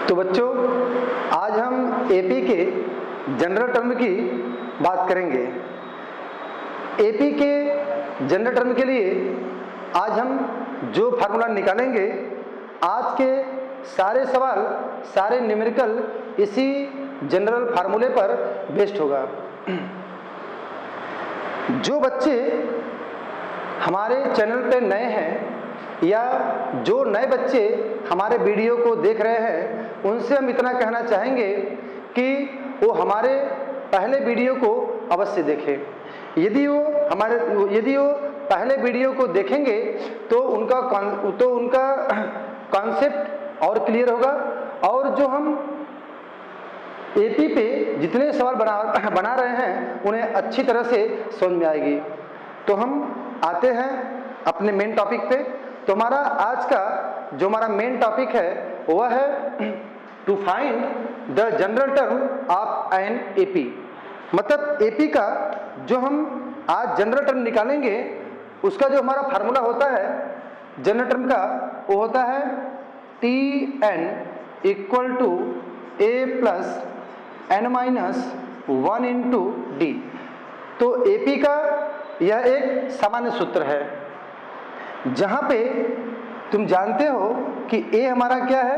तो बच्चों, आज हम एपी के जनरल टर्म की बात करेंगे। एपी के जनरल टर्म के लिए आज हम जो फार्मूला निकालेंगे, आज के सारे सवाल, सारे न्यूमेरिकल इसी जनरल फार्मूले पर बेस्ड होगा। जो बच्चे हमारे चैनल पे नए हैं या जो नए बच्चे हमारे वीडियो को देख रहे हैं, उनसे हम इतना कहना चाहेंगे कि वो हमारे पहले वीडियो को अवश्य देखें। यदि वो पहले वीडियो को देखेंगे तो उनका कॉन्सेप्ट और क्लियर होगा, और जो हम एपी पे जितने सवाल बना रहे हैं उन्हें अच्छी तरह से समझ में आएगी। तो हम आते हैं अपने मेन टॉपिक पे। तो हमारा आज का जो हमारा मेन टॉपिक है वह है to find the general term of an AP. मतलब एपी का जो हम आज जनरल टर्म निकालेंगे, उसका जो हमारा फार्मूला होता है जनरल टर्म का, वो होता है T N equal to A plus N minus 1 into D. तो एपी का यह एक सामान्य सूत्र है, जहां पे तुम जानते हो कि ए हमारा क्या है,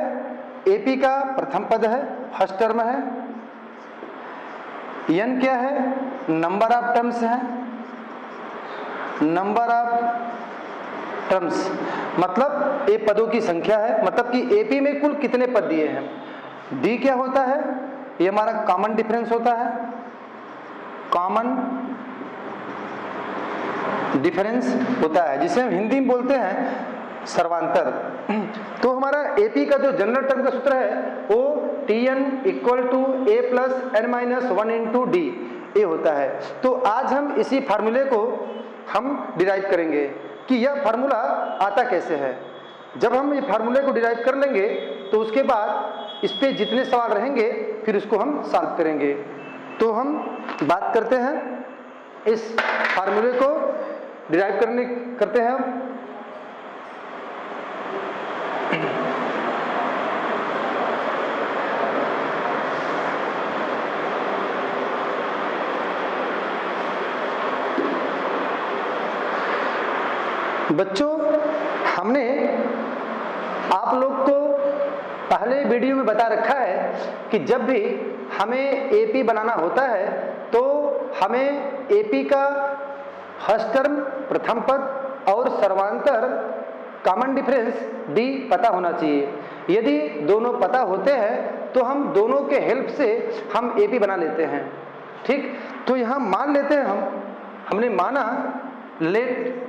एपी का प्रथम पद है, फर्स्ट टर्म है। एन क्या है, नंबर ऑफ टर्म्स है, नंबर ऑफ टर्म्स मतलब ए पदों की संख्या है, मतलब कि एपी में कुल कितने पद दिए हैं। डी क्या होता है, ये हमारा कॉमन डिफरेंस होता है, कॉमन डिफरेंस होता है, जिसे हम हिंदी में बोलते हैं सर्वांतर। तो हमारा एपी का जो जनरल टर्म का सूत्र है वो T N equal to A plus N minus 1 into D A होता है। तो आज हम इसी फार्मूले को हम डिराइव करेंगे कि यह फार्मूला आता कैसे है। जब हम ये फार्मूले को डिराइव कर लेंगे तो उसके बाद इस पे जितने सवाल रहेंगे फिर उसको हम सॉल्व करेंगे। तो हम बात करते हैं इस फार्मूले को डिराइव करते हैं हम। बच्चों, हमने आप लोग को पहले वीडियो में बता रखा है कि जब भी हमें एपी बनाना होता है तो हमें एपी का फर्स्ट टर्म प्रथम पद और सर्वांतर कॉमन डिफरेंस डी पता होना चाहिए। यदि दोनों पता होते हैं तो हम दोनों के हेल्प से हम एपी बना लेते हैं। ठीक, तो यहाँ मान लेते हैं हमने माना let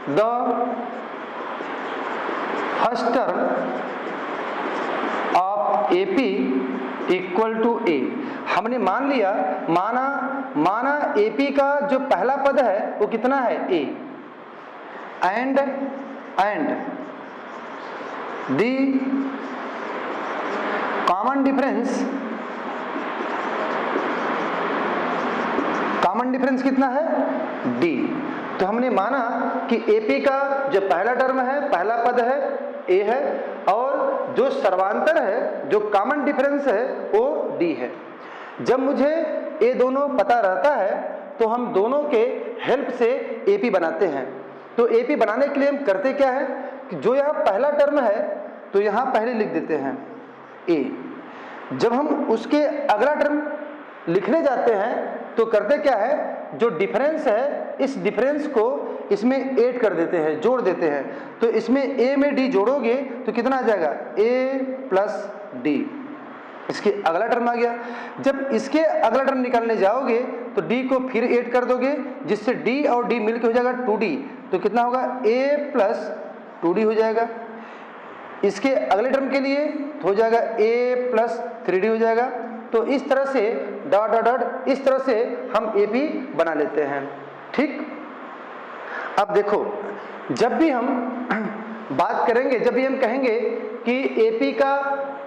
the first term of AP equal to A. हमने मान लिया, माना एपी का जो पहला पद है वो कितना है, ए, एंड दी कॉमन डिफरेंस कितना है, डी। तो हमने माना कि एपी का जो पहला टर्म है, पहला पद है, ए है, और जो सर्वांतर है, जो कॉमन डिफरेंस है वो डी है। जब मुझे ये दोनों पता रहता है तो हम दोनों के हेल्प से एपी बनाते हैं। तो एपी बनाने के लिए हम करते क्या है कि जो यहाँ पहला टर्म है तो यहाँ पहले लिख देते हैं ए। जब हम उसके अगला टर्म लिखने जाते हैं तो करते क्या है, जो डिफरेंस है इस डिफरेंस को इसमें ऐड कर देते हैं, जोड़ देते हैं। तो इसमें ए में डी जोड़ोगे तो कितना आ जाएगा, ए प्लस डी। इसके अगला टर्म आ गया। जब इसके अगला टर्म निकालने जाओगे तो डी को फिर ऐड कर दोगे, जिससे डी और डी मिलकर हो जाएगा 2d। तो कितना होगा, ए प्लस 2d हो जाएगा। इसके अगले टर्म के लिए हो जाएगा ए प्लस 3d हो जाएगा। तो इस तरह से डॉट डॉट डॉट इस तरह से हम एपी बना लेते हैं। ठीक, अब देखो, जब भी हम बात करेंगे, जब भी हम कहेंगे कि एपी का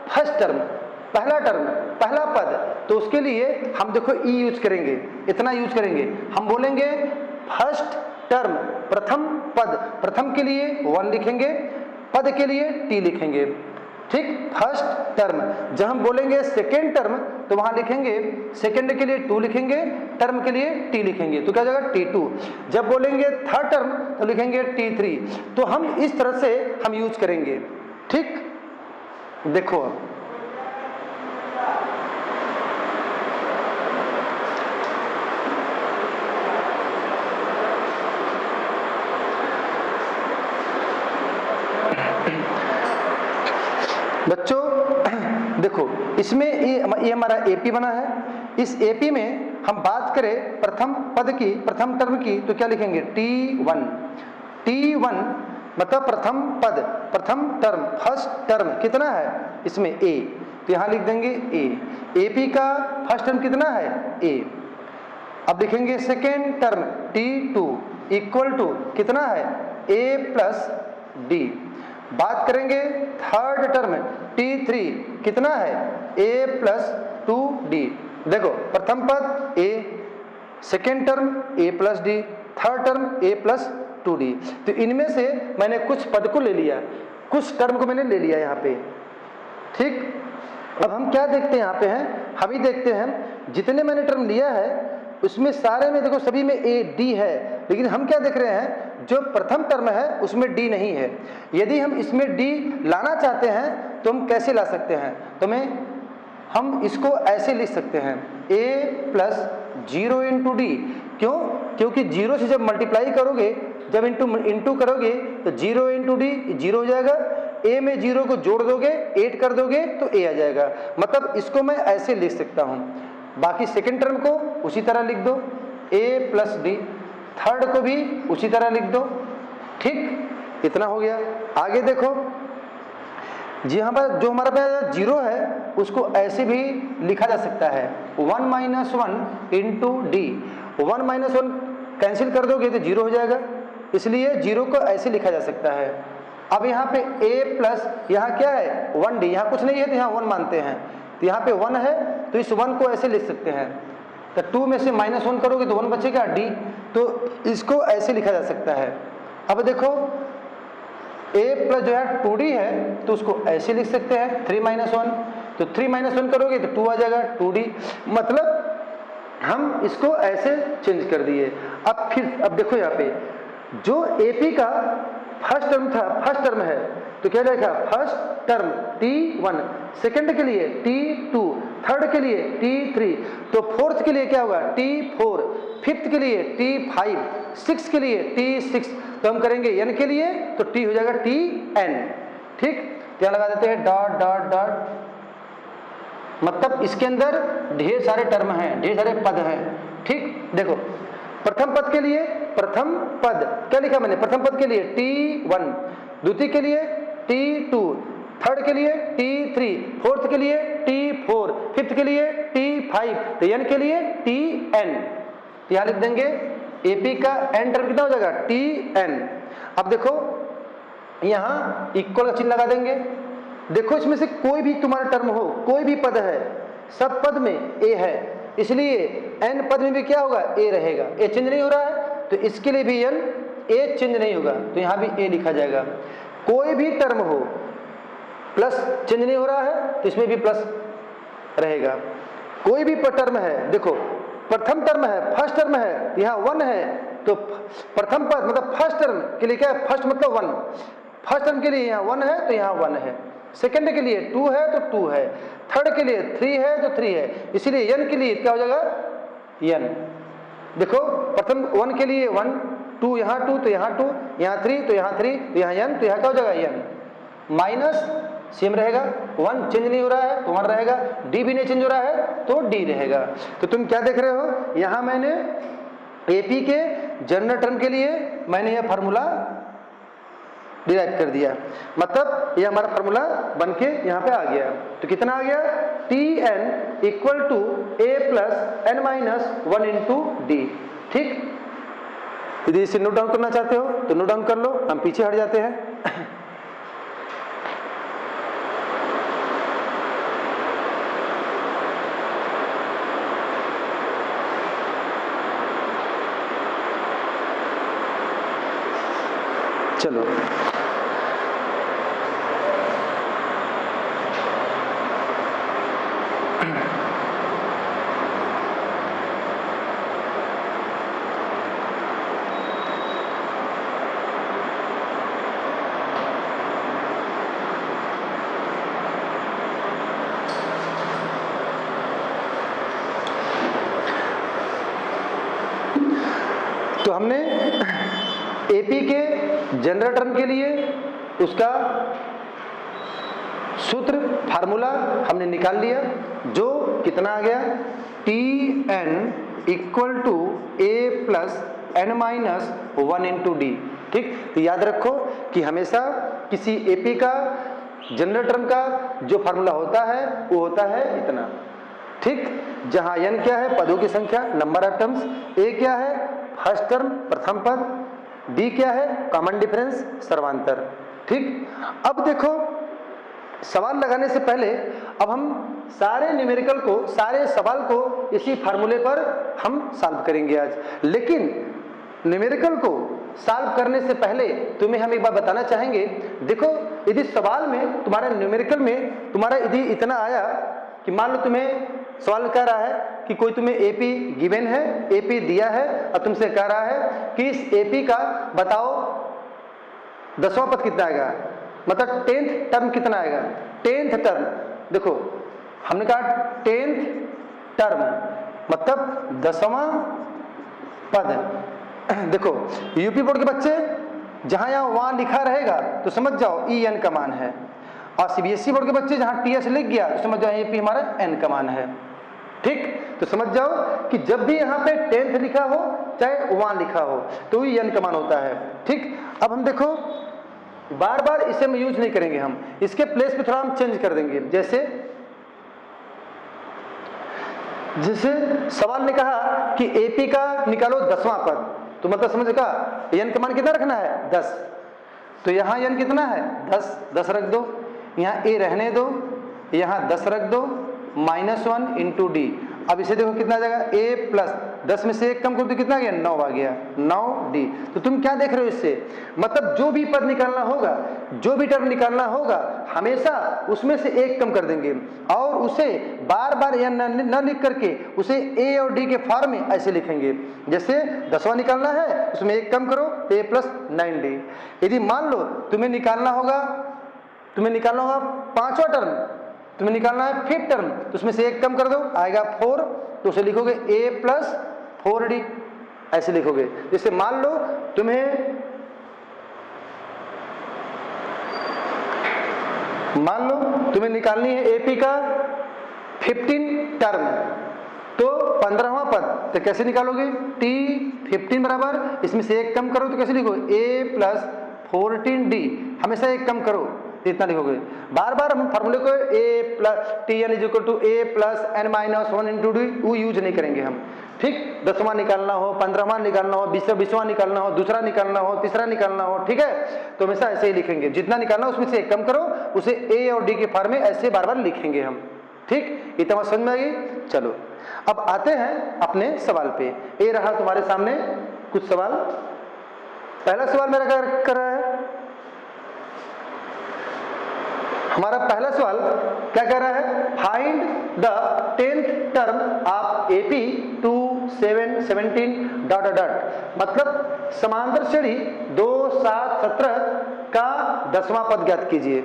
फर्स्ट टर्म, पहला टर्म, पहला पद, तो उसके लिए हम देखो ई यूज करेंगे, इतना यूज करेंगे। हम बोलेंगे फर्स्ट टर्म, प्रथम पद, प्रथम के लिए 1 लिखेंगे, पद के लिए टी लिखेंगे। ठीक, फर्स्ट टर्म। जब हम बोलेंगे सेकेंड टर्म तो वहां लिखेंगे सेकेंड के लिए 2 लिखेंगे, टर्म के लिए t लिखेंगे, तो क्या हो जाएगा t2। जब बोलेंगे थर्ड टर्म तो लिखेंगे t3। तो हम इस तरह से हम यूज करेंगे। ठीक, देखो बच्चों, देखो इसमें ये हमारा एपी बना है। इस एपी में हम बात करें प्रथम पद की, प्रथम टर्म की, तो क्या लिखेंगे T1। T1 मतलब प्रथम पद, प्रथम टर्म, फर्स्ट टर्म कितना है इसमें A, तो यहां लिख देंगे A। एपी का फर्स्ट टर्म कितना है A। अब लिखेंगे second term T2 equal to कितना है A प्लस D। बात करेंगे थर्ड टर्म T3 कितना है A प्लस 2D। देखो प्रथम पद A, second term A plus D, third term A plus 2D। तो इनमें से मैंने कुछ पद को ले लिया, कुछ टर्म को मैंने ले लिया यहाँ पे। ठीक, अब हम क्या देखते हैं यहाँ पे हैं, हम ही देखते हैं जितने मैंने टर्म लिया है उसमें सारे में देखो सभी में A D है, लेकिन हम क्या देख रहे हैं जो प्रथम टर्म है उसमें D नहीं है। यदि हम इसमें D लाना चाहते हैं तो हम कैसे ला सकते हैं, तो हम इसको ऐसे लिख सकते हैं A प्लस 0 इंटू डी। क्यों, क्योंकि 0 से जब मल्टीप्लाई करोगे, जब इंटू करोगे तो 0 इंटू डी 0 हो जाएगा, A में 0 को जोड़ दोगे 8 कर दोगे तो A आ जाएगा। मतलब इसको मैं ऐसे लिख सकता हूं। बाकी सेकेंड टर्म को उसी तरह लिख दो A प्लस डी, थर्ड को भी उसी तरह लिख दो। ठीक, इतना हो गया। आगे देखो जी, यहाँ पर जो हमारे पास 0 है उसको ऐसे भी लिखा जा सकता है 1 minus 1 into D. 1 minus 1 cancel कर दोगे तो 0 हो जाएगा, इसलिए 0 को ऐसे लिखा जा सकता है। अब यहाँ पे A प्लस यहाँ क्या है 1D, यहाँ कुछ नहीं है तो यहाँ 1 मानते हैं, तो यहाँ पे 1 है तो इस 1 को ऐसे लिख सकते हैं। तो 2 में से माइनस 1 करोगे तो 1 बचेगा D, तो इसको ऐसे लिखा जा सकता है। अब देखो A प्लस जो है 2D है तो उसको ऐसे लिख सकते हैं 3 माइनस 1, तो 3 माइनस 1 करोगे तो 2 आ जाएगा 2D। मतलब हम इसको ऐसे चेंज कर दिए। अब देखो यहाँ पे जो AP का फर्स्ट टर्म था, फर्स्ट टर्म है तो क्या लिखा फर्स्ट टर्म T1, सेकंड के लिए T2, थर्ड के लिए T3, तो फोर्थ के लिए क्या होगा T4, फिफ्थ के लिए T5, सिक्स के लिए T6, तो हम करेंगे n के लिए तो T हो जाएगा TN। ठीक, क्या लगा देते हैं डॉट डॉट डॉट, मतलब इसके अंदर ढेर सारे टर्म हैं, ढेर सारे पद हैं। ठीक, देखो प्रथम पद के लिए प्रथम पद क्या लिखा मैंने, प्रथम पद के लिए T1, द्वितीय के लिए T2, थर्ड के लिए T3, फोर्थ के लिए T4, फिफ्थ के लिए T5, तो n के लिए TN। यहां लिख देंगे AP का n टर्म कितना हो जाएगा TN। अब देखो यहां इक्वल का चिन्ह लगा देंगे। देखो इसमें से कोई भी तुम्हारा टर्म हो, कोई भी पद है, सब पद में A है, इसलिए n पद में भी क्या होगा A रहेगा। A चेंज नहीं हो रहा है तो इसके लिए भी n A चेंज नहीं होगा, तो यहां भी A लिखा जाएगा। कोई भी टर्म हो प्लस चेंज नहीं हो रहा है तो इसमें भी प्लस रहेगा। कोई भी टर्म है, देखो प्रथम टर्म है, फर्स्ट टर्म है, यहाँ 1 है तो प्रथम पद मतलब फर्स्ट टर्म के लिए क्या है, फर्स्ट मतलब 1, फर्स्ट टर्म के लिए यहाँ 1 है तो यहाँ 1 है, सेकंड के लिए 2 है तो 2 है, थर्ड के लिए 3 है तो 3 है, इसीलिए n के लिए क्या हो जाएगा n। देखो प्रथम 1 के लिए 1, 2 यहाँ 2 तो यहाँ 2, यहाँ 3 तो यहाँ 3, तो यहाँ n, तो यहाँ क्या हो जाएगा n। माइनस सेम रहेगा, 1 चेंज नहीं हो रहा है तो 1 रहेगा, D भी नहीं चेंज हो रहा है तो D रहेगा। तो तुम क्या देख रहे हो, यहाँ मैंने AP के जनरल टर्म के लिए मैंने यह फार्मूला डिराइव कर दिया, मतलब ये हमारा फार्मूला बनके यहाँ पे आ गया। तो कितना आ गया TN equal to A plus n minus 1 into D। ठीक, यदि इसे नोट डाउन करना चाहते हो तो नोट डाउन कर लो, हम पीछे हट जाते हैं। चलो तो हमने एपी के जनरल टर्म के लिए उसका सूत्र फार्मूला हमने निकाल लिया, जो कितना आ गया, Tn equal to A plus N minus 1 into D. ठीक, तो याद रखो कि हमेशा किसी एपी का जनरल टर्म का जो फार्मूला होता है वो होता है इतना। ठीक, जहां n क्या है, पदों की संख्या, नंबर ऑफ टर्म्स, a क्या है, फर्स्ट टर्म प्रथम पद, d क्या है, कॉमन डिफरेंस सर्वांतर। ठीक, अब देखो सवाल लगाने से पहले अब हम सारे न्यूमेरिकल को, सारे सवाल को इसी फार्मूले पर हम सॉल्व करेंगे आज। लेकिन न्यूमेरिकल को सॉल्व करने से पहले तुम्हें हम एक बात बताना चाहेंगे। देखो, यदि सवाल में तुम्हारे न्यूमेरिकल में तुम्हारा यदि इतना आया कि मान लो तुम्हें सवाल कह रहा है कि कोई तुम्हें एपी गिवन है, एपी दिया है और तुमसे कह रहा है कि इस एपी का बताओ 10वां पद कितना आएगा, मतलब 10th टर्म कितना आएगा। 10th टर्म, देखो हमने कहा 10th टर्म मतलब 10वां पद। देखो यूपी बोर्ड के बच्चे जहां यहां वहां लिखा रहेगा तो समझ जाओ ई एन का मान है, और सीबीएसई बोर्ड के बच्चे जहां टीएस लिख गया तो समझ जाओ एपी हमारा एन का मान है। ठीक, तो समझ जाओ कि जब भी यहाँ पे 10th लिखा हो चाहे वहां लिखा हो तो ई एन का मान होता है। ठीक, अब हम देखो बार बार इसे हम यूज नहीं करेंगे, हम इसके प्लेस पे थोड़ा हम चेंज कर देंगे। जैसे सवाल ने कहा कि एपी का निकालो 10वां पद, तो मतलब समझ का एन का मान कितना रखना है 10, तो यहाँ एन कितना है 10 रख दो, यहाँ ए रहने दो, यहाँ 10 रख दो, -1 इंटू डी। अब इसे देखो कितना आ जाएगा, ए प्लस 10 में से 1 कम कर दो कितना आ गया 9 आ गया, 9 डी। तो तुम क्या देख रहे हो इससे, मतलब जो भी पद निकालना होगा, जो भी टर्म निकालना होगा, हमेशा उसमें से 1 कम कर देंगे और उसे बार बार या न लिख करके उसे ए और डी के फॉर्म में ऐसे लिखेंगे। जैसे 10वां निकालना है उसमें 1 कम करो, ए प्लस 9डी। यदि मान लो तुम्हें निकालना होगा 5वां टर्म, तुम्हें निकालना है 5th टर्म, तो उसमें से 1 कम कर दो आएगा 4, तो उसे लिखोगे a प्लस 4d, ऐसे लिखोगे। जैसे मान लो तुम्हें निकालनी है एपी का 15 टर्म, तो 15वां पद, तो कैसे निकालोगे, t15 बराबर इसमें से 1 कम करो तो कैसे लिखो a प्लस 14d, हमेशा 1 कम करो इतना लिखोगे। बार बार हम फार्मूले को A plus T N is equal to A plus N minus 1 into D वो यूज नहीं करेंगे हम। ठीक, 10वां निकालना हो, 15वां निकालना हो, 20वां निकालना हो, दूसरा निकालना हो, तीसरा निकालना हो, ठीक है, तो हमेशा ऐसे ही लिखेंगे। जितना निकालना हो उसमें से 1 कम करो, उसे ए और डी के फॉर्म में ऐसे बार बार लिखेंगे हम। ठीक, इतना समझ में आ गई। चलो अब आते हैं अपने सवाल पे। ये रहा तुम्हारे सामने कुछ सवाल। पहला सवाल मेरा क्या कर रहा है, हमारा पहला सवाल क्या कह रहा है, find the 10th term of AP 2 7 17 dot dot, मतलब समांतर श्रेणी 2 7 17 का 10वां पद ज्ञात कीजिए।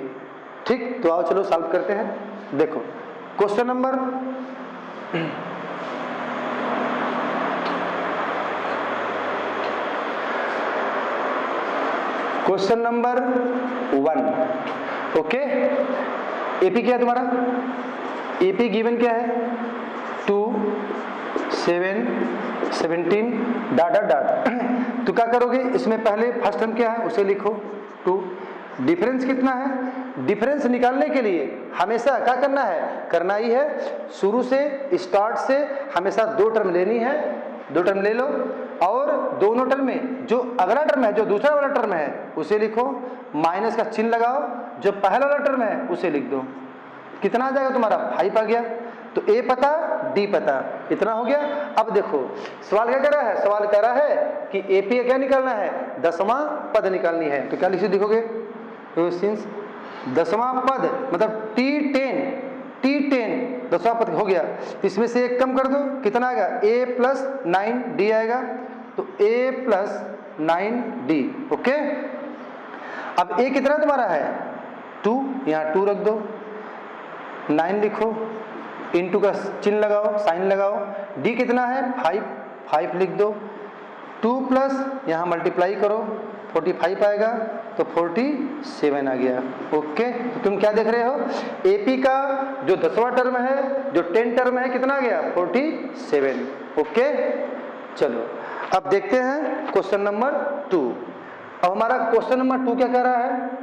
ठीक, तो आओ चलो सॉल्व करते हैं। देखो question number question number 1। Okay, AP क्या है तुम्हारा, एपी गिवन क्या है 2 7 17 डॉट डॉट डॉट। तो क्या करोगे, इसमें पहले फर्स्ट टर्म क्या है उसे लिखो 2, डिफरेंस कितना है, डिफरेंस निकालने के लिए हमेशा क्या करना है, करना ही है शुरू से, स्टार्ट से हमेशा 2 टर्म लेनी है, 2 टर्म ले लो और दोनों टर्म में जो अगला टर्म है, जो दूसरा वाला टर्म है उसे लिखो, माइनस का चिन्ह लगाओ, जो पहला वाला टर्म है उसे लिख दो। कितना आ जाएगा तुम्हारा 5 आ गया, तो ए पता डी पता, इतना हो गया। अब देखो सवाल क्या कह रहा है, सवाल कह रहा है कि एपी क्या निकालना है, 10वां पद निकालनी है। तो क्या लिखोगे, तो सिंस 10वां पद मतलब T10 10 10वां पद हो गया, इसमें से एक कम कर दो, कितना आएगा a प्लस 9d आएगा, तो a प्लस 9d। ओके, अब a कितना तुम्हारा है 2, यहाँ 2 रख दो, 9 लिखो, इनटू का चिन्ह लगाओ, साइन लगाओ, d कितना है 5, 5 लिख दो, 2 प्लस यहाँ मल्टीप्लाई करो 45 आएगा, तो 47 आ गया। ओके, तो तुम क्या देख रहे हो, एपी का जो 10वां टर्म है, जो 10 टर्म है, कितना आ गया 47। ओके, चलो अब देखते हैं क्वेश्चन नंबर 2। अब हमारा क्वेश्चन नंबर 2 क्या कह रहा है,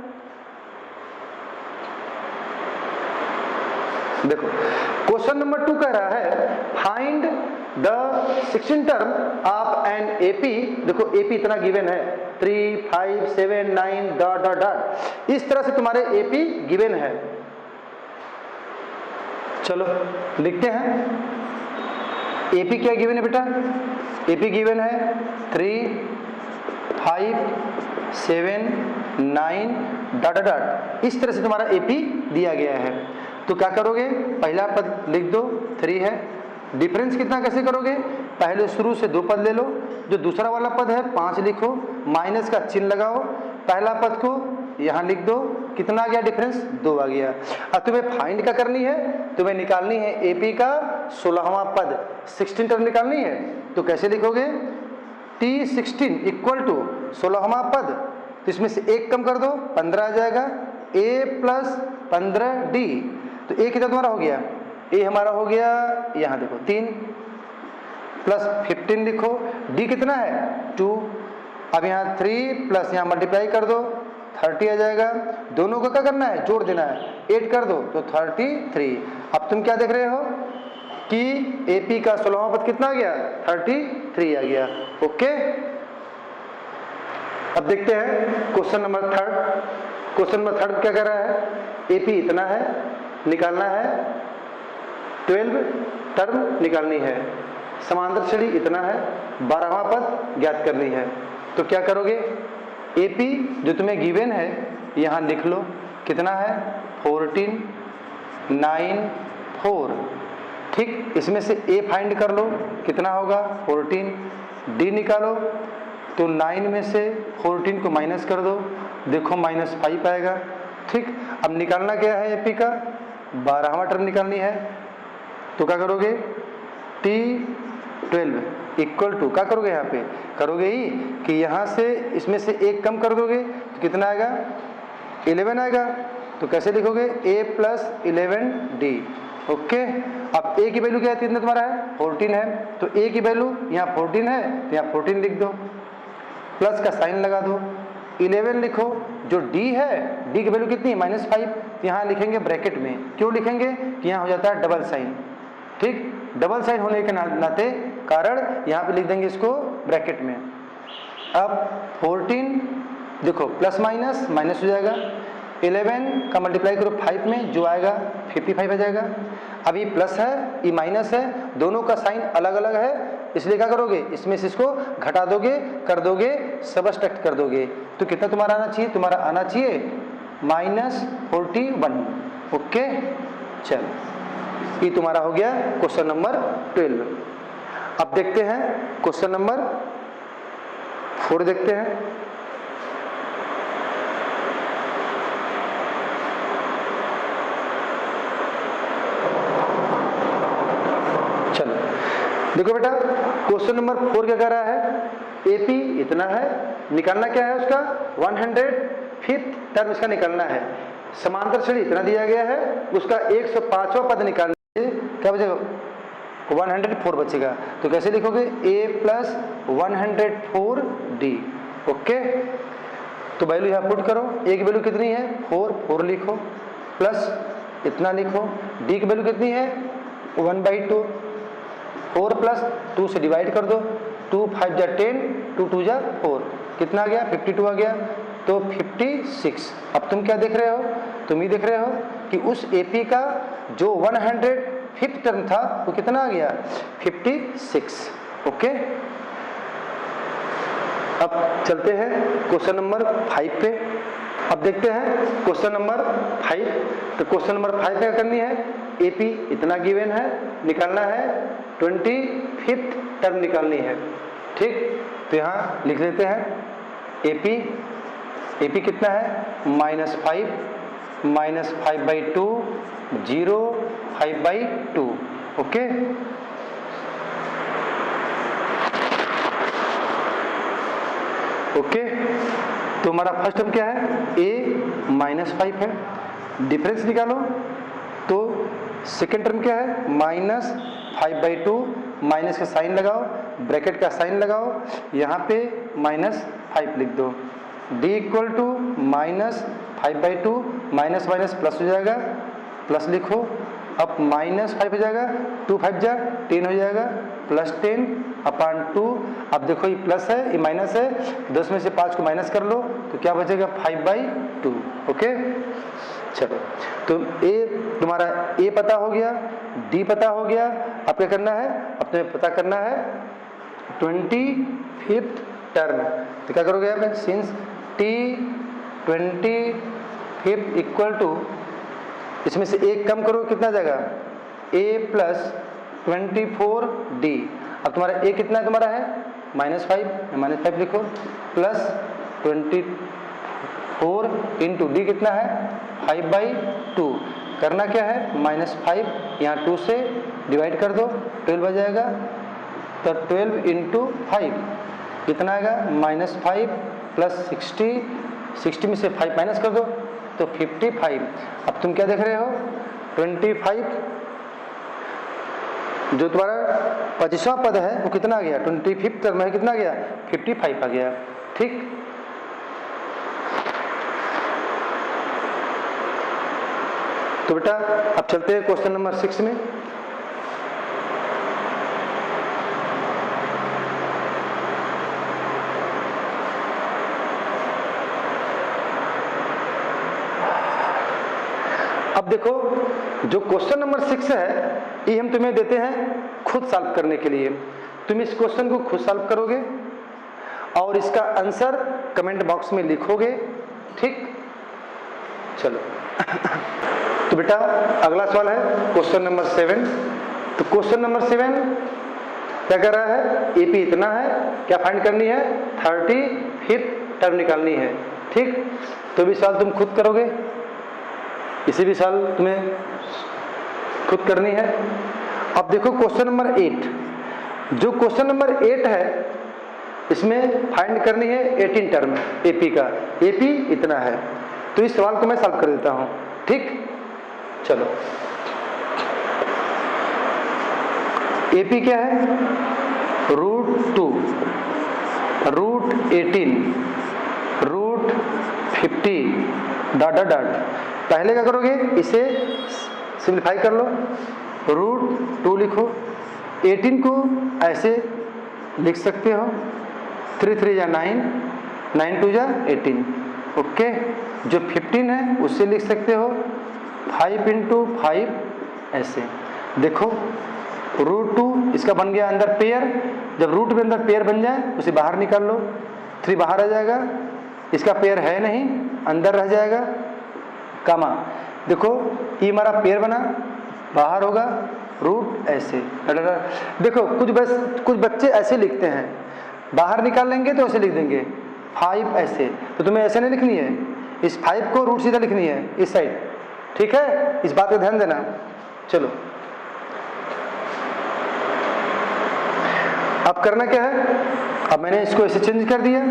देखो क्वेश्चन नंबर 2 कह रहा है find the 16 term of an AP. देखो एपी इतना गिवन है 3, 5, 7, 9 डॉट डॉट डॉट, इस तरह से तुम्हारे एपी गिवन है। चलो लिखते हैं, एपी क्या गिवन है बेटा, एपी गिवन है 3, 5, 7, 9 डॉट डॉट, इस तरह से तुम्हारा एपी दिया गया है। तो क्या करोगे, पहला पद लिख दो 3 है, डिफरेंस कितना कैसे करोगे, पहले शुरू से 2 पद ले लो, जो दूसरा वाला पद है 5 लिखो, माइनस का चिन्ह लगाओ, पहला पद को यहाँ लिख दो, कितना आ गया डिफरेंस 2 आ गया। अब तुम्हें फाइंड क्या करनी है, तुम्हें निकालनी है एपी का 16वां पद, 16 टर्म निकालनी है। तो कैसे लिखोगे, T16 इक्वल टू 16वां पद, तो इसमें से एक कम कर दो 15 आ जाएगा, a प्लस 15d, तो a कितना तुम्हारा हो गया, a हमारा हो गया यहाँ देखो 3 प्लस 15 लिखो, d कितना है 2, अब यहाँ 3 प्लस यहाँ मल्टीप्लाई कर दो 30 आ जाएगा, दोनों को क्या करना है जोड़ देना है, 8 कर दो तो 33। अब तुम क्या देख रहे हो कि AP का 16वां पद कितना आ गया 33 आ गया। ओके, अब देखते हैं क्वेश्चन नंबर 3। क्वेश्चन नंबर 3 क्या कर रहा है, AP इतना है, निकालना है 12 टर्म निकालनी है, समांतर श्रेणी इतना है, 12वां पद ज्ञात करनी है। तो क्या करोगे, AP जो तुम्हें गिवन है यहाँ लिख लो, कितना है 14, 9, 4, ठीक, इसमें से A फाइंड कर लो, कितना होगा 14, D निकालो, तो 9 में से 14 को माइनस कर दो, देखो -5 आएगा। ठीक, अब निकालना क्या है एपी का 12वां टर्म निकालनी है, तो क्या करोगे T12 इक्वल टू क्या करोगे, यहाँ पे करोगे ही कि यहाँ से इसमें से एक कम कर दोगे तो कितना आएगा 11 आएगा। तो कैसे लिखोगे a प्लस 11d। ओके, अब a की वैल्यू क्या है, कितना तुम्हारा है 14 है, तो a की वैल्यू यहाँ 14 है तो यहाँ 14 लिख दो, प्लस का साइन लगा दो, 11 लिखो, जो d है d की वैल्यू कितनी है -5, यहाँ लिखेंगे ब्रैकेट में, क्यों लिखेंगे कि यहाँ हो जाता है डबल साइन। ठीक, डबल साइन होने के नाते कारण यहाँ पे लिख देंगे इसको ब्रैकेट में। अब 14 देखो प्लस माइनस माइनस हो जाएगा, 11 का मल्टीप्लाई करो 5 में, जो आएगा 55 आ जाएगा। अब ये प्लस है ये माइनस है, दोनों का साइन अलग अलग है, इसलिए क्या करोगे इसमें से इसको घटा दोगे, कर दोगे सबट्रैक्ट कर दोगे, तो कितना तुम्हारा आना चाहिए, तुम्हारा आना चाहिए -41। ओके, चलो ये तुम्हारा हो गया क्वेश्चन नंबर 12। अब देखते हैं क्वेश्चन नंबर 4 देखते हैं। चलो देखो बेटा, क्वेश्चन नंबर 4 क्या कर रहा है, एपी इतना है, निकालना क्या है उसका 105th टर्म इसका निकालना है, समांतर श्रेणी इतना दिया गया है, उसका 105वां पद निकालना है, क्या बचेगा 104 बचेगा। तो कैसे लिखोगे a प्लस 104d। ओके, तो वैल्यू यहाँ पुट करो, a की वैल्यू कितनी है 4 लिखो, प्लस इतना लिखो, d की वैल्यू कितनी है 1/2, 4 प्लस 2 से डिवाइड कर दो, 2 5 जा 10, 2 2 जा 4, कितना आ गया 52 आ गया, तो 56। अब तुम क्या देख रहे हो, तुम ही देख रहे हो कि उस एपी का जो 105th टर्म था वो कितना आ गया 56। ओके, अब चलते हैं क्वेश्चन नंबर 5 पे। अब देखते हैं क्वेश्चन नंबर 5। तो क्वेश्चन नंबर 5 क्या करनी है, एपी इतना गिवन है, निकालना है 25th टर्म निकालनी है। ठीक, तो यहाँ लिख लेते हैं एपी कितना है, -5 -5/2 0 5/2। ओके, ओके, तो हमारा फर्स्ट टर्म क्या है, a -5 है, डिफरेंस निकालो। तो सेकेंड टर्म क्या है, -5/2, माइनस का साइन लगाओ, ब्रैकेट का साइन लगाओ, यहाँ पे -5 लिख दो। d equal to -5/2, minus minus plus हो जाएगा, प्लस लिखो। अब -5 हो जाएगा, 2 5 जा 10 हो जाएगा, +10/2। अब देखो ये प्लस है ये माइनस है, 10 में से 5 को माइनस कर लो तो क्या बचेगा, 5/2। ओके, चलो, तो ए तुम्हारा ए पता हो गया, डी पता हो गया। अब क्या करना है, अब तुम्हें पता करना है 25th टर्म। तो क्या करोगे आप, सिंस t 25 इक्वल टू, इसमें से एक कम करो, कितना जाएगा, a + 24d। अब तुम्हारा a कितना है, तुम्हारा है -5 लिखो, +24 इंटू d कितना है 5/2। करना क्या है, -5 यहाँ 2 से डिवाइड कर दो, 12 आ जाएगा। तो 12 इंटू 5 कितना आएगा, -5 + 60 में से 5 माइनस कर दो तो 55। अब तुम क्या देख रहे हो, 25 जो तुम्हारा 25वां पद है वो कितना आ गया, 25th टर्म है, कितना आ गया, 55 आ गया। ठीक, तो बेटा अब चलते हैं क्वेश्चन नंबर 6 में। अब देखो जो क्वेश्चन नंबर 6 है ये हम तुम्हें देते हैं खुद सॉल्व करने के लिए। तुम इस क्वेश्चन को खुद सॉल्व करोगे और इसका आंसर कमेंट बॉक्स में लिखोगे। ठीक, चलो तो बेटा अगला सवाल है क्वेश्चन नंबर 7। तो क्वेश्चन नंबर 7 क्या कर रहा है, एपी इतना है, क्या फाइंड करनी है, 35th टर्म निकालनी है। ठीक, तो भी सवाल तुम खुद करोगे, इसी भी सवाल तुम्हें खुद करनी है। अब देखो क्वेश्चन नंबर 8, जो क्वेश्चन नंबर 8 है इसमें फाइंड करनी है 18 टर्म एपी का। एपी इतना है, तो इस सवाल को मैं सॉल्व कर देता हूं। ठीक, चलो एपी क्या है, √2 √18 √50 ... पहले क्या करोगे, इसे सिंप्लीफाई कर लो, √2 लिखो, 18 को ऐसे लिख सकते हो, 3 3 जा 9, 9 2 जा 18। ओके, जो 15 है उससे लिख सकते हो 5 × 5 ऐसे। देखो √2 इसका बन गया अंदर पेयर, जब रूट में अंदर पेयर बन जाए उसे बाहर निकाल लो, 3 बाहर आ जाएगा, इसका पेयर है नहीं अंदर रह जाएगा, कामा। देखो ये हमारा पेयर बना, बाहर होगा रूट ऐसे। देखो कुछ बच्चे ऐसे लिखते हैं, बाहर निकाल लेंगे तो ऐसे लिख देंगे 5 ऐसे, तो तुम्हें ऐसे नहीं लिखनी है, इस 5 को रूट सीधा लिखनी है इस साइड। ठीक है, इस बात का ध्यान देना। चलो अब करना क्या है, अब मैंने इसको ऐसे चेंज कर दिया।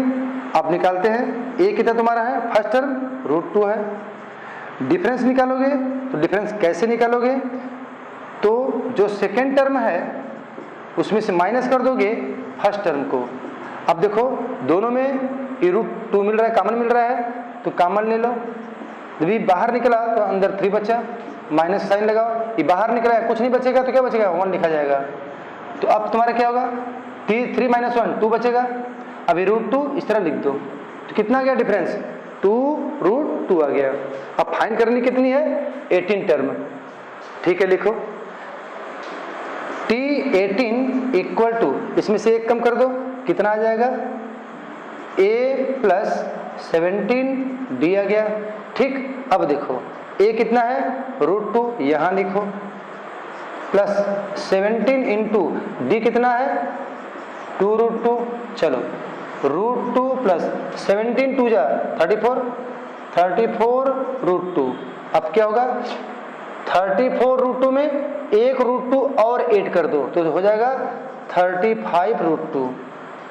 अब निकालते हैं, ए कितना तुम्हारा है, फर्स्ट टर्म √2 है। डिफरेंस निकालोगे तो डिफरेंस कैसे निकालोगे, तो जो सेकेंड टर्म है उसमें से माइनस कर दोगे फर्स्ट टर्म को। अब देखो दोनों में ये √2 मिल रहा है, कॉमन मिल रहा है, तो कॉमन ले लो। जब ये बाहर निकला तो अंदर 3 बचा, माइनस साइन लगाओ, ये बाहर निकला कुछ नहीं बचेगा तो क्या बचेगा, 1 लिखा जाएगा। तो अब तुम्हारा क्या होगा, 3 - 1 2 बचेगा। अब ये √2 इस तरह लिख दो, तो कितना आ गया डिफरेंस, 2 √2 आ गया। अब फाइंड करनी कितनी है, 18 टर्म। ठीक है, लिखो T18 इक्वल टू, इसमें से एक कम कर दो, कितना आ जाएगा, a + 17 डी आ गया। ठीक, अब देखो ए कितना है √2, यहां लिखो, प्लस 17 इंटू डी कितना है 2√2। चलो √2 प्लस 17 2 जा 34, 34 √2। अब क्या होगा 34 √2 में एक √2 और ऐड कर दो तो हो जाएगा 35 √2।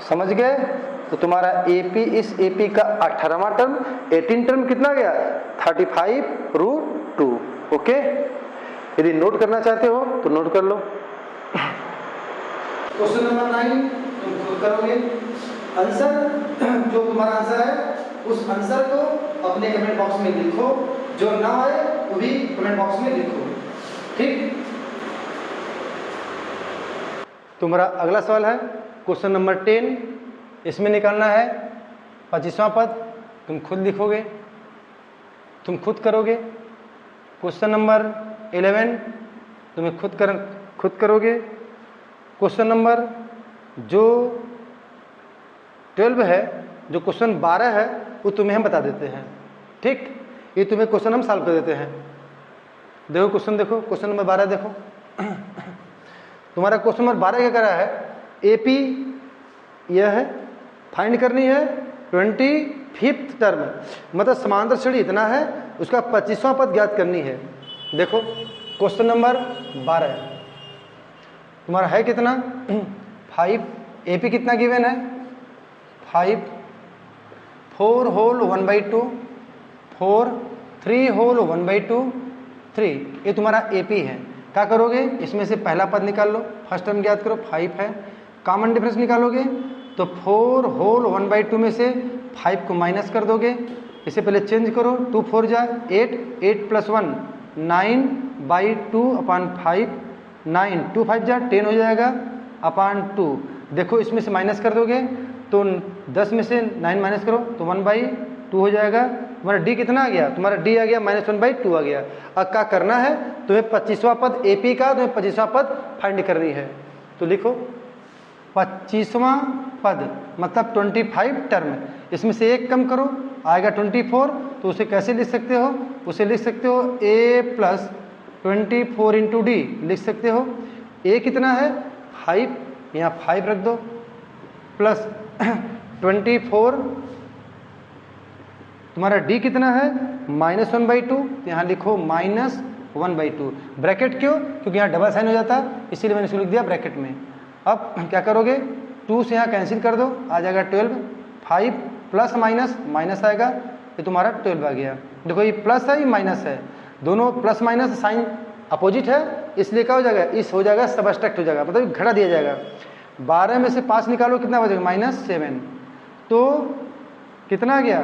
समझ गए? तो तुम्हारा एपी, इस एपी का 18वां टर्म 18 टर्म कितना गया 35 √2। ओके, यदि नोट करना चाहते हो तो नोट कर लो। क्वेश्चन नंबर 9 तुम खुद करोगे। आंसर जो तुम्हारा आंसर है उस आंसर को अपने कमेंट बॉक्स में लिखो, जो ना आए वो भी कमेंट बॉक्स में लिखो। ठीक, तुम्हारा अगला सवाल है क्वेश्चन नंबर 10। इसमें निकालना है 25वां पद, तुम खुद लिखोगे, तुम खुद करोगे। क्वेश्चन नंबर 11 तुम्हें खुद करोगे। क्वेश्चन नंबर जो 12 है, जो क्वेश्चन 12 है वो तुम्हें हम बता देते हैं। ठीक, ये तुम्हें क्वेश्चन हम सॉल्व कर देते हैं। देखो क्वेश्चन, देखो क्वेश्चन नंबर 12 देखो। तुम्हारा क्वेश्चन नंबर 12 क्या कर रहा है, एपी यह है, फाइंड करनी है 25th टर्म, मतलब समांतर श्रेणी इतना है, उसका 25वां पद ज्ञात करनी है। देखो क्वेश्चन नंबर 12 तुम्हारा है कितना 5, एपी कितना गिवन है 5, 4 होल 1/2, 4, 3 होल 1/2, 3, ये तुम्हारा एपी है। क्या करोगे, इसमें से पहला पद निकाल लो, फर्स्ट टर्म ज्ञात करो 5 है, कॉमन डिफरेंस निकालोगे तो 4 होल 1/2 में से 5 को माइनस कर दोगे। इसे पहले चेंज करो, 2 4 जा 8, 8 प्लस 1 9/2/5, 9 2 5 जा 10 हो जाएगा अपान 2। देखो इसमें से माइनस कर दोगे तो 10 में से 9 माइनस करो तो 1/2 हो जाएगा। तुम्हारा डी कितना आ गया, तुम्हारा डी आ गया -1/2 आ गया। अब क्या करना है, तुम्हें 25वां पद एपी का, तुम्हें 25वां पद फाइंड करनी है। तो लिखो 25वां पद मतलब 25 टर्म, इसमें से एक कम करो आएगा 24, तो उसे कैसे लिख सकते हो, उसे लिख सकते हो a प्लस 24 इंटू डी लिख सकते हो। a कितना है 5, यहाँ 5 रख दो, प्लस 24, तुम्हारा d कितना है -1/2, यहाँ लिखो -1/2। ब्रैकेट क्यों, क्योंकि यहाँ डबल साइन हो जाता इसीलिए मैंने इसको लिख दिया ब्रैकेट में। अब क्या करोगे, 2 से यहाँ कैंसिल कर दो, आ जाएगा 12, 5 प्लस माइनस माइनस आएगा, ये तुम्हारा 12 आ गया। देखो ये प्लस है ये माइनस है, दोनों प्लस माइनस साइन अपोजिट है, इसलिए क्या हो जाएगा, इस हो जाएगा सबस्ट्रैक्ट हो जाएगा, मतलब घटा दिया जाएगा। 12 में से 5 निकालो कितना बचेगा -7, तो कितना आ गया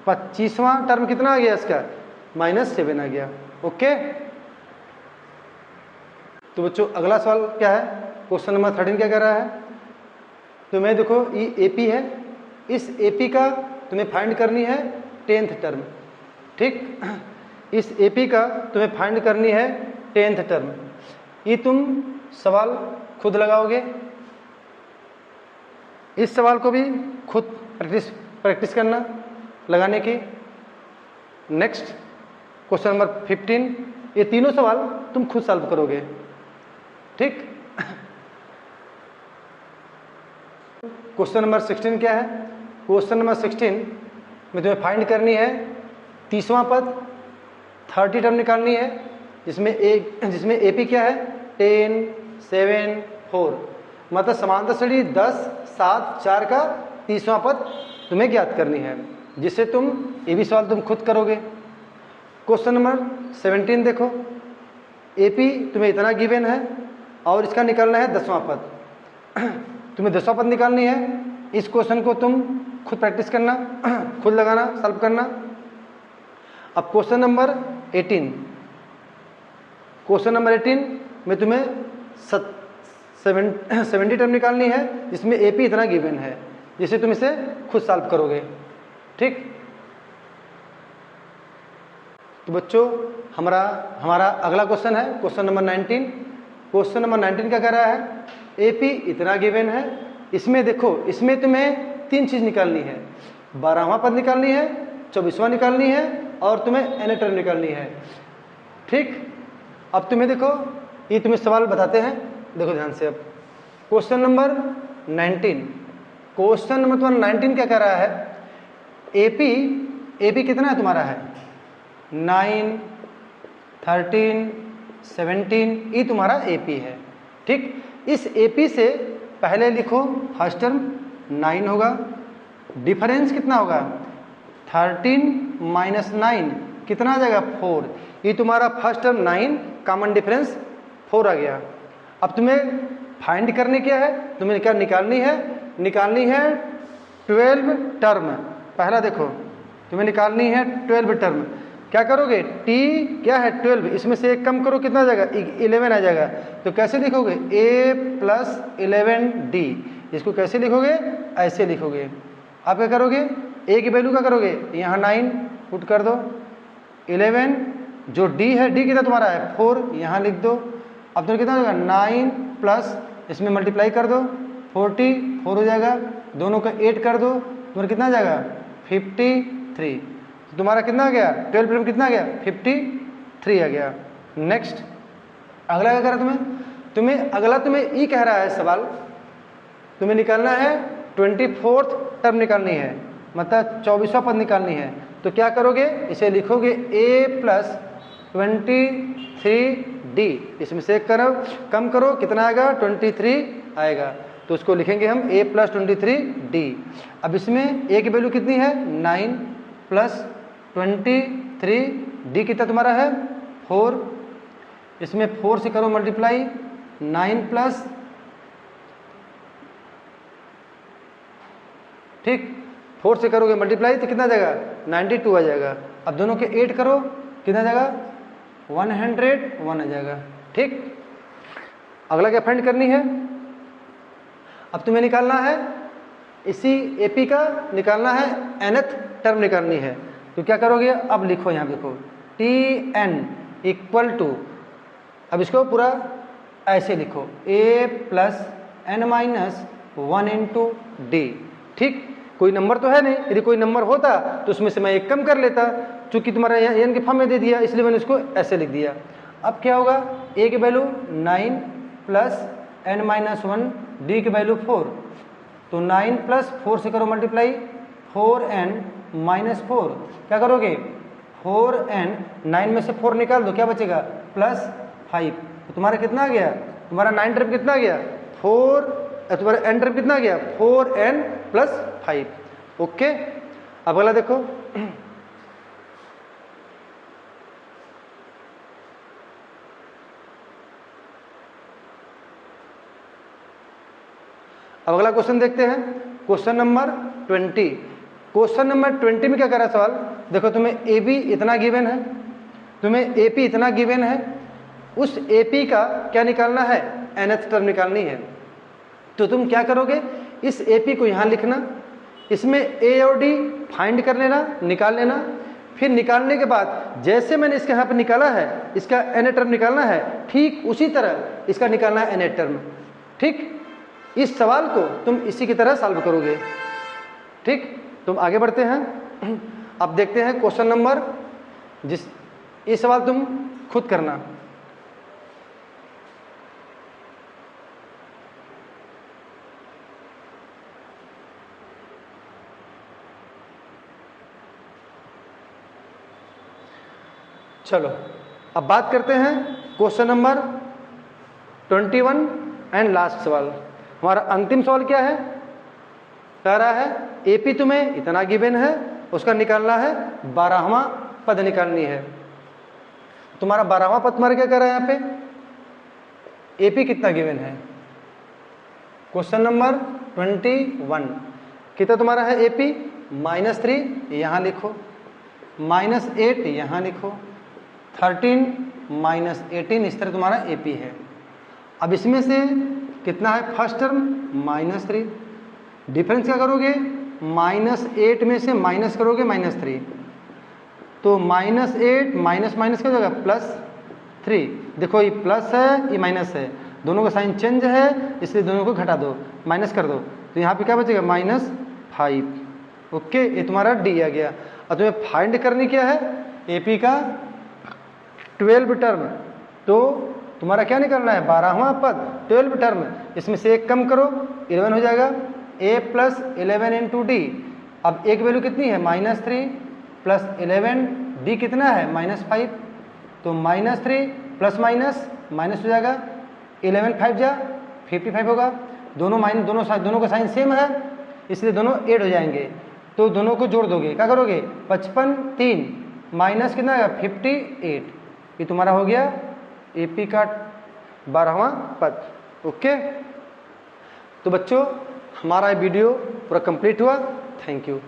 25वां टर्म कितना आ गया इसका -7 आ गया। ओके, तो बच्चों अगला सवाल क्या है, क्वेश्चन नंबर 13 क्या कह रहा है, तो मैं देखो ये एपी है, इस एपी का तुम्हें फाइंड करनी है 10th टर्म। ठीक, इस एपी का तुम्हें फाइंड करनी है 10th टर्म। ये तुम सवाल खुद लगाओगे, इस सवाल को भी खुद प्रैक्टिस करना लगाने की। नेक्स्ट क्वेश्चन नंबर 15, ये तीनों सवाल तुम खुद सॉल्व करोगे। ठीक, क्वेश्चन नंबर 16 क्या है, क्वेश्चन नंबर 16 में तुम्हें फाइंड करनी है 30वां पद, 30 टर्म निकालनी है, जिसमें एपी क्या है 10 7 4, मतलब समांतर श्रेणी 10 7 4 का 30वां पद तुम्हें ज्ञात करनी है, जिससे तुम ये भी सवाल तुम खुद करोगे। क्वेश्चन नंबर 17 देखो, एपी तुम्हें इतना गिवन है और इसका निकालना है 10वां पद, तुम्हें 10वां पद निकालनी है। इस क्वेश्चन को तुम खुद प्रैक्टिस करना, खुद लगाना, सॉल्व करना। अब क्वेश्चन नंबर 18, क्वेश्चन नंबर 18 में तुम्हें 70 टर्म निकालनी है, जिसमें एपी इतना गिवन है, जिसे तुम इसे खुद सॉल्व करोगे। ठीक, तो बच्चों हमारा अगला क्वेश्चन है क्वेश्चन नंबर 19। क्वेश्चन नंबर 19 क्या कह रहा है, एपी इतना गिवन है, इसमें देखो इसमें तुम्हें 3 चीज निकालनी है। 12वां पद निकालनी है, 24वां निकालनी है और तुम्हें nth टर्म निकालनी है। ठीक, अब तुम्हें देखो, ये तुम्हें सवाल बताते हैं, देखो ध्यान से। अब क्वेश्चन नंबर 19, क्वेश्चन नंबर तुम्हारा 19 क्या कह रहा है? एपी कितना है तुम्हारा है? 9, 13, 17, ये तुम्हारा एपी है। ठीक, इस एपी से पहले लिखो फर्स्ट टर्म 9 होगा, डिफरेंस कितना होगा? 13 माइनस 9 कितना आ जाएगा? 4। ये तुम्हारा फर्स्ट टर्म 9, कॉमन डिफरेंस 4 आ गया। अब तुम्हें फाइंड करने क्या है? तुम्हें क्या निकालनी है? निकालनी है 12 टर्म। पहला देखो, तुम्हें निकालनी है 12 टर्म। क्या करोगे? t क्या है? 12, इसमें से एक कम करो, कितना आ जाएगा? 11 आ जाएगा। तो कैसे लिखोगे? a plus 11d। इसको कैसे लिखोगे? ऐसे लिखोगे। आप क्या करोगे? a की वैल्यू क्या करोगे? यहाँ 9 पुट कर दो, 11 जो d है, d कितना तुम्हारा है? 4, यहाँ लिख दो। अब तो कितना होगा? 9 प्लस इसमें मल्टीप्लाई कर दो, 44 हो जाएगा, दोनों का 8 कर दो, तुम्हारा कितना आ जाएगा? 53। तुम्हारा कितना आ गया? 12 में कितना आ गया? 53 आ गया। नेक्स्ट, अगला क्या कह रहा है अगला तुम्हें ई कह रहा है सवाल, तुम्हें निकालना है 24th टर्म निकालनी है, मतलब 24वां पद निकालनी है। तो क्या करोगे? इसे लिखोगे a प्लस 23d। इसमें से एक करो, कम करो, कितना आएगा? 23 आएगा। तो उसको लिखेंगे हम a प्लस 23d। अब इसमें a की वैल्यू कितनी है? 9 प्लस 23d कितना तुम्हारा है? 4। इसमें 4 से करो मल्टीप्लाई, 9 प्लस, ठीक, 4 से करोगे मल्टीप्लाई तो कितना आ जाएगा? 92 आ जाएगा। अब दोनों के 8 करो, कितना आ जाएगा? 101 आ जाएगा। ठीक, अगला क्या फाइंड करनी है? अब तुम्हें निकालना है इसी एपी का, निकालना है nth टर्म निकालनी है। तो क्या करोगे? अब लिखो, यहाँ देखो tn इक्वल टू, अब इसको पूरा ऐसे लिखो a plus n minus 1 into D. ठीक, कोई नंबर तो है नहीं, यदि कोई नंबर होता तो उसमें से मैं एक कम कर लेता, चूंकि तुम्हारा n के फॉर्म में दे दिया इसलिए मैंने इसको ऐसे लिख दिया। अब क्या होगा? a की value 9 plus n minus 1, d की वैल्यू 4, तो 9 प्लस 4 से करो मल्टीप्लाई, 4n माइनस 4, क्या करोगे? 4n, 9 में से 4 निकाल दो, क्या बचेगा? प्लस 5। तो तुम्हारा कितना आ गया? तुम्हारा 9 टर्म कितना आ गया? 4, तुम्हारा n टर्म कितना आ गया? 4n plus 5। ओके, अब अगला देखो, अब अगला क्वेश्चन देखते हैं, क्वेश्चन नंबर 20। क्वेश्चन नंबर 20 में क्या कर रहा है सवाल? देखो, तुम्हें ए बी इतना गिवन है, तुम्हें ए पी इतना गिवन है, उस ए पी का क्या निकालना है? nth टर्म निकालनी है। तो तुम क्या करोगे? इस ए पी को यहाँ लिखना, इसमें ए और डी फाइंड कर लेना, निकाल लेना। फिर निकालने के बाद जैसे मैंने इसके यहाँ पे निकाला है, इसका nth टर्म निकालना है, ठीक उसी तरह इसका निकालना है nth टर्म। ठीक, इस सवाल को तुम इसी की तरह सॉल्व करोगे। ठीक, तुम आगे बढ़ते हैं। अब देखते हैं क्वेश्चन नंबर, ये सवाल तुम खुद करना। चलो, अब बात करते हैं क्वेश्चन नंबर 21 एंड लास्ट सवाल। हमारा अंतिम सवाल क्या है? कह रहा है एपी तुम्हें इतना गिवन है, उसका निकालना है 12वां पद निकालनी है। तुम्हारा 12वां पद तुम्हारा क्या कह रहा है? यहाँ पे एपी कितना गिवन है? क्वेश्चन नंबर 21 कितना तुम्हारा है? एपी -3 यहाँ लिखो, -8 यहाँ लिखो, 13 -18 इस तरह तुम्हारा एपी है। अब इसमें से कितना है? फर्स्ट टर्म -3, डिफरेंस क्या करोगे? -8 में से माइनस करोगे -3, तो -8 माइनस माइनस क्या हो जाएगा? +3। देखो, ये प्लस है, ये माइनस है, दोनों का साइन चेंज है, इसलिए दोनों को घटा दो, माइनस कर दो, तो यहाँ पे क्या बचेगा? -5। ओके, ये तुम्हारा डी आ गया। अब तुम्हें फाइंड करनी क्या है, एपी का 12 टर्म, तो तुम्हारा क्या निकलना है 12वां पद 12 टर्म, इसमें से एक कम करो 11 हो जाएगा, a प्लस 11 इंटू डी। अब एक वैल्यू कितनी है -3 प्लस 11, डी कितना है -5, तो -3 प्लस माइनस हो जाएगा, 11 5 जा 55 होगा, दोनों का साइन सेम है इसलिए दोनों ऐड हो जाएंगे, तो दोनों को जोड़ दोगे, क्या करोगे 55 3 माइनस कितना आएगा 58, ये तुम्हारा हो गया एपी का 12वां पद। ओके, तो बच्चों हमारा वीडियो पूरा कंप्लीट हुआ, थैंक यू।